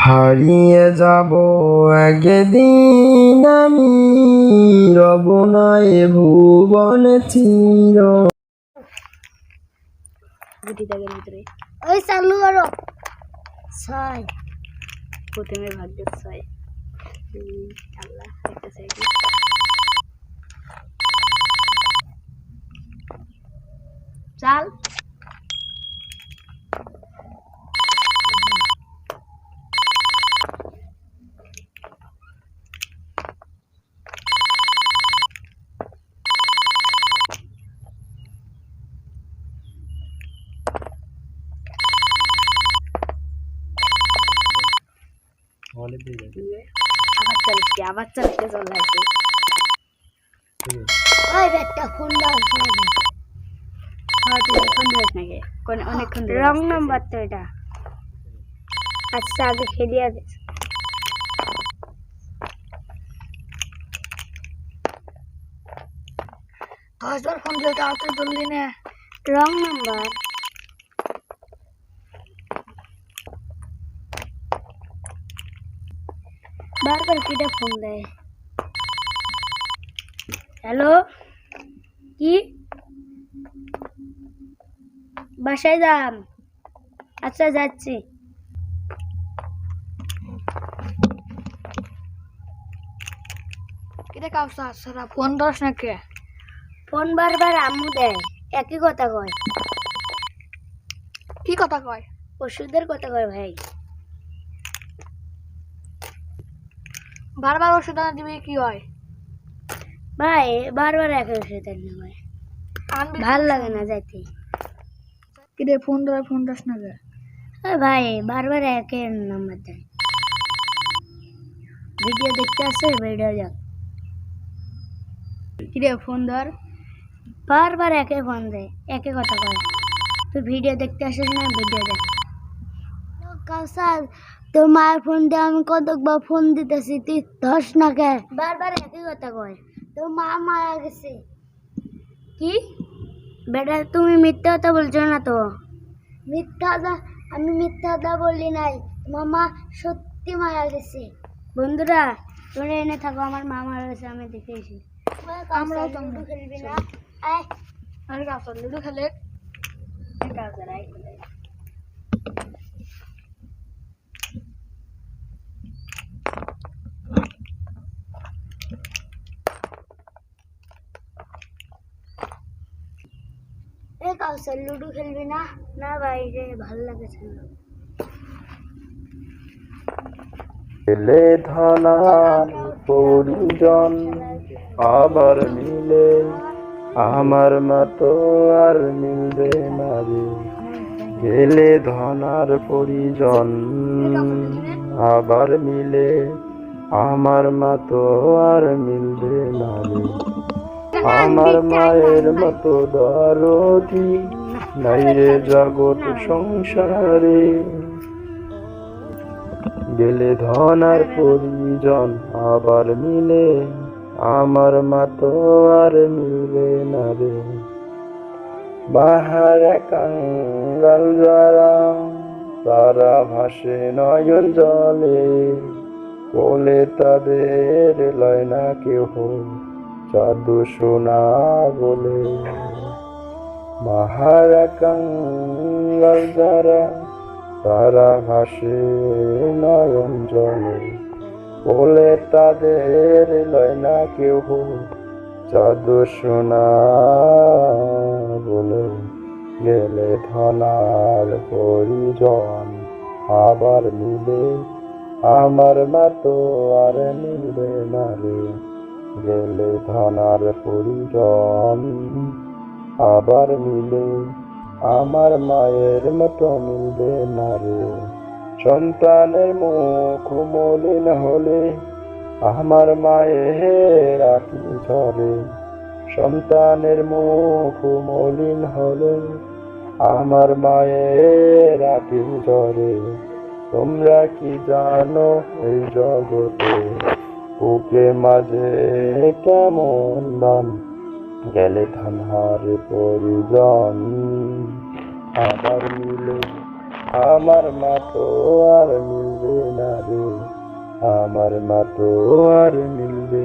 হারিয়ে যাব একদিন আমি, রব না এ ভুবনে চির। ভিতরে ওই চালু করো। 6 প্রথমে ভাগ্যের 6 আল্লাহ একটা সাইড চাল আবার চালিয়ে চলে আসে। ওই ব্যাগটা ফোন দাও ফোন ধরিস নাকি অনেকক্ষণ রং নাম্বার তো এটা। আচ্ছা আগে খেলিয়া দে। 10 বার ফোন দিলে তাও তো জলদি না। রং নাম্বার বারবার কিটা ফোন দেয়। হ্যালো কি বাসায় যান? আচ্ছা যাচ্ছি। কিটা কাউসা সারা ফোন দস নাকি? ফোন বারবার আম্মু দেয়, একই কথা কয়। কি কথা কয়? ওষুধের কথা কয় ভাই। বারবার ওষুধ আনা দিবি কি হয় ভাই? বারবার একই ওষুধ আনা হয়, ভাল লাগে না যাইতে। কিরে ফোন ধরে ফোন দাস না কে? ভাই বারবার একই নাম্বার দেয়। ভিডিও দেখতে আসছে, ভিডিও যাক। কিরে ফোন ধর। বারবার একই ফোন দেয়, একই কথা কয়। তুই ভিডিও দেখতে আসিস না, ভিডিও দেখ। কাউসার তোর মায়ের ফোন দিয়ে আমি কতবার ফোন দিতেছি, তুই ধস না কে? বারবার একই কথা কয়। তোর মা মারা গেছে। কি বেটা তুমি মিথ্যা কথা বলছো না তো? আমি মিথ্যা কথা বলি নাই, মামা সত্যি মারা গেছে। বন্ধুরা তোমরা এনে থাকো, আমার মা মারা গেছে, আমি দেখে এসি। আমরাও তো লুডো খেলবি না? আরে কাউসার লুডো খেলে। কাউসার আই কাউসার লুডো খেলবি না? না বাইরে ভালো লাগছে না। এলে ধনার পরিজন আবার মিলে, আমার মতো আর মিলবে না রে। গেলে ধনার পরিজন আবার মিলে, আমার মতো আর মিলবে না রে। আমার মায়ের মতো দরদি নাই রে জগৎ সংসারে। গেলে ধন আর পরিজন আবার মিলে, আমার মতো আর মিলবে না রে। বাহারে কাঙ্গাল যারা, তারা ভাসে নয়ন জলে, কোলে তাদের লয় না কেহ জাদু সোনা বলে। মাহারা কাঙ্গাল যারা, তারা ভাসে নয়ন জলে, কোলে তাদের লয় না কেউ জাদু সোনা বলে। গেলে ধনার পরিজন আবার মিলে, আমার মতো আর মিলবে না রে। গেলে ধনার পরিজন আবার মিলে, আমার মায়ের মতো মিলবে না রে। সন্তানের মুখ মলিন হলে, আমার মায়ের আঁখি ঝরে। সন্তানের মুখ মলিন হলে, আমার মায়ের আঁখি ঝরে। তোমরা কি জানো এই জগতে বুকে মাঝে কেমন দান? গেলে ধনার পরিজন আবার মিলে, আমার মতো আর মিলবে না। আমার মা তো আর মিলবে